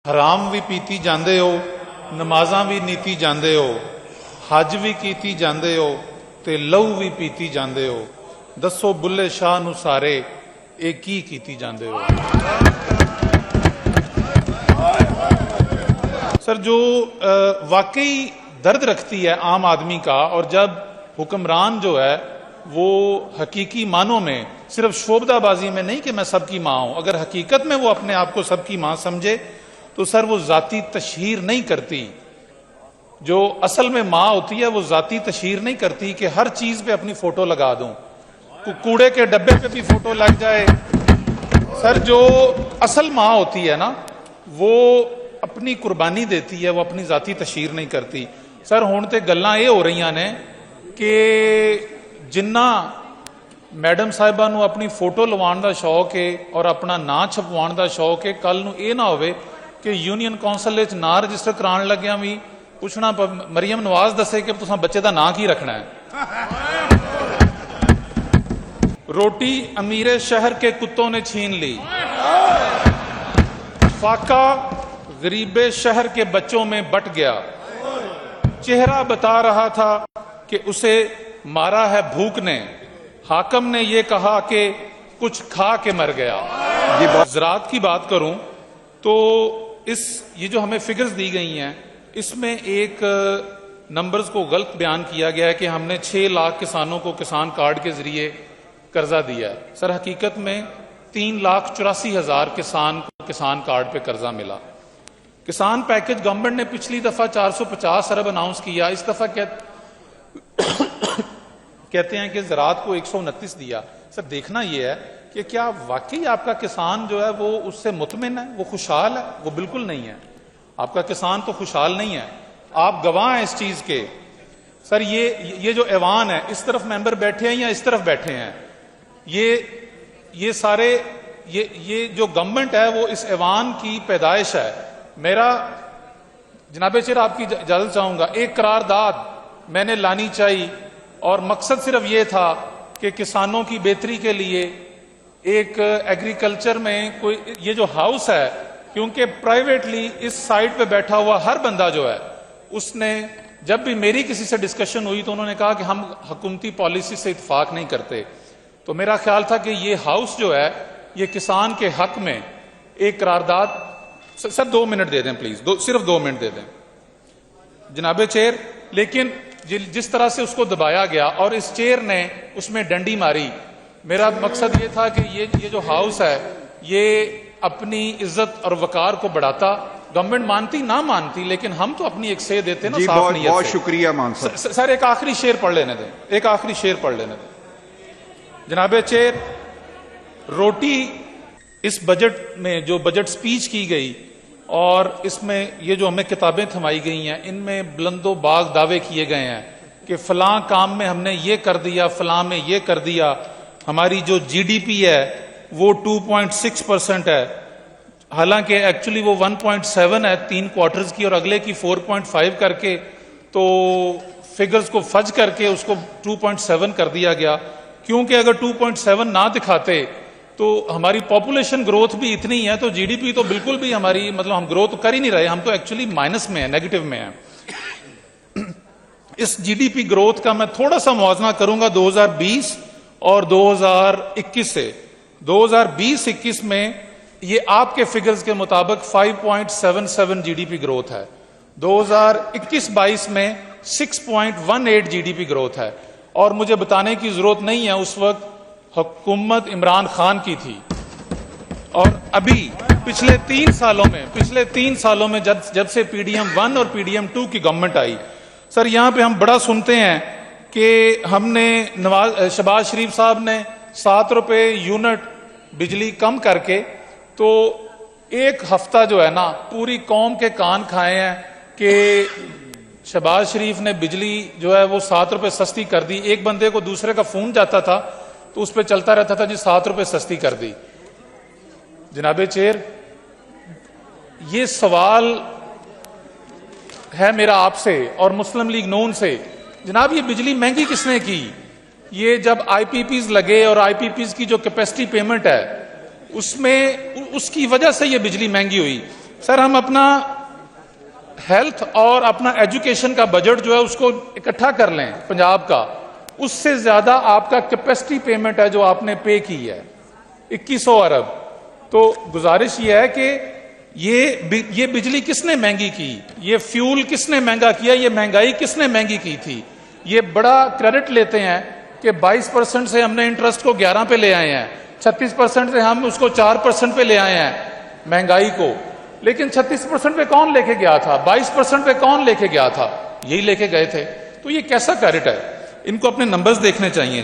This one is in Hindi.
हराम भी पीती जांदे हो, नमाज़ां भी नीती जांदे हो, हज भी कीती जांदे हो ते लहू भी पीती जांदे हो। दसो बुल्ले शाह नूं सारे ये की कीती जांदे हो। सर, जो वाकई दर्द रखती है आम आदमी का, और जब हुक्मरान जो है वो हकीकी मानों में, सिर्फ शोबदाबाजी में नहीं कि मैं सबकी माँ हूं, अगर हकीकत में वो अपने आप को सबकी माँ समझे तो सर वो जाती तशहीर नहीं करती। जो असल में माँ होती है वो जाती तशहीर नहीं करती कि हर चीज पे अपनी फोटो लगा दूं, कूड़े के डब्बे पे भी फोटो लग जाए। सर, जो असल माँ होती है ना, वो अपनी कुर्बानी देती है, वो अपनी जाती तशहीर नहीं करती। सर, हुण ते गल्लां ये हो रही ने कि जिन्ना मैडम साहिबा नूं अपनी फोटो लवाउण दा शौक है और अपना नां छपवाउण दा शौक है, कल नूं ये ना होवे कि यूनियन कौंसल विच नां रजिस्टर कराउण लग्गियां भी पुछना मरियम नवाज दसे कि तुसां बच्चे दा नां की रखना है। रोटी अमीरे शहर के कुत्तों ने छीन ली, फाका गरीबे शहर के बच्चों में बट गया। चेहरा बता रहा था कि उसे मारा है भूख ने, हाकम ने यह कहा कि कुछ खा के मर गया। ज़राअत की बात करूं तो ये जो हमें फिगर्स दी गई हैं, इसमें एक नंबर्स को गलत बयान किया गया है कि हमने 6 लाख किसानों को किसान कार्ड के जरिए कर्जा दिया है। सर, हकीकत में 3,84,000 किसान को किसान कार्ड पे कर्जा मिला। किसान पैकेज गवर्नमेंट ने पिछली दफा 450 अरब अनाउंस किया, इस दफा कहते हैं कि ज़राअत को 129 दिया। सर, देखना यह है कि क्या वाकई आपका किसान जो है वो उससे मुतमिन है, वो खुशहाल है? वो बिल्कुल नहीं है। आपका किसान तो खुशहाल नहीं है, आप गवाह हैं इस चीज के। सर, ये जो ऐवान है, इस तरफ मेंबर बैठे हैं या इस तरफ बैठे हैं, ये सारे ये जो गवर्नमेंट है वो इस ऐवान की पैदाइश है। मेरा जनाबे चेयर आपकी इजाजत चाहूंगा, एक करारदाद मैंने लानी चाहिए और मकसद सिर्फ ये था कि किसानों की बेहतरी के लिए एक एग्रीकल्चर में कोई ये जो हाउस है, क्योंकि प्राइवेटली इस साइड पे बैठा हुआ हर बंदा जो है, उसने जब भी मेरी किसी से डिस्कशन हुई तो उन्होंने कहा कि हम हुकूमती पॉलिसी से इत्फाक नहीं करते। तो मेरा ख्याल था कि ये हाउस जो है ये किसान के हक में एक करारदाद। सर 2 मिनट दे दें प्लीज, सिर्फ 2 मिनट दे दें जनाबे चेयर। लेकिन जिस तरह से उसको दबाया गया और इस चेयर ने उसमें डंडी मारी, मेरा मकसद ये था कि ये जो हाउस है ये अपनी इज्जत और वकार को बढ़ाता। गवर्नमेंट मानती ना मानती, लेकिन हम तो अपनी एक से देते ना, साफ नीयत से। बहुत शुक्रिया मान साहब। सर, एक आखिरी शेर पढ़ लेने दें, एक आखिरी शेर पढ़ लेने दें जनाबे चेयर। रोटी इस बजट में जो बजट स्पीच की गई और इसमें ये जो हमें किताबें थमाई गई हैं, इनमें बुलंदो बाग दावे किए गए हैं कि फलां काम में हमने ये कर दिया, फलां में ये कर दिया। हमारी जो जीडीपी है वो 2.6% है, हालांकि एक्चुअली वो 1.7 है 3 क्वार्टर्स की, और अगले की 4.5 करके तो फिगर्स को फज करके उसको 2.7 कर दिया गया। क्योंकि अगर 2.7 ना दिखाते तो हमारी पॉपुलेशन ग्रोथ भी इतनी है, तो जीडीपी तो बिल्कुल भी हमारी, मतलब हम ग्रोथ कर ही नहीं रहे, हम तो एक्चुअली माइनस में है, नेगेटिव में है। इस जीडीपी ग्रोथ का मैं थोड़ा सा मुआवजा करूंगा 2020 और 2021 से। 2020-21 में ये आपके फिगर्स के मुताबिक 5.77 जीडीपी ग्रोथ है, 2021-22 में 6.18 जीडीपी ग्रोथ है। और मुझे बताने की जरूरत नहीं है, उस वक्त हुकूमत इमरान खान की थी। और अभी पिछले 3 सालों में जब से पीडीएम 1 और पीडीएम 2 की गवर्नमेंट आई, सर यहां पे हम बड़ा सुनते हैं कि हमने शहबाज शरीफ साहब ने 7 रुपए यूनिट बिजली कम करके, तो एक हफ्ता जो है ना पूरी कौम के कान खाए हैं कि शहबाज शरीफ ने बिजली जो है वो 7 रुपए सस्ती कर दी। एक बंदे को दूसरे का फोन जाता था तो उस पर चलता रहता था जी 7 रुपए सस्ती कर दी। जनाबे चेयर, ये सवाल है मेरा आपसे और मुस्लिम लीग नून से, जनाब ये बिजली महंगी किसने की? ये जब आईपीपीज लगे और आईपीपीज की जो कैपेसिटी पेमेंट है उसमें, उसकी वजह से ये बिजली महंगी हुई। सर हम अपना हेल्थ और अपना एजुकेशन का बजट जो है उसको इकट्ठा कर लें पंजाब का, उससे ज्यादा आपका कैपेसिटी पेमेंट है जो आपने पे की है 2100 अरब। तो गुजारिश ये है कि ये बिजली किसने महंगी की, ये फ्यूल किसने महंगा किया, ये महंगाई किसने महंगी की थी। ये बड़ा क्रेडिट लेते हैं कि 22% से हमने इंटरेस्ट को 11 पे ले आए हैं, 36% से हम उसको 4% पे ले आए हैं महंगाई को। लेकिन 36% पे कौन लेके गया था, 22% पे कौन लेके गया था, यही लेके गए थे। तो ये कैसा क्रेडिट है, इनको अपने नंबर्स देखने चाहिए।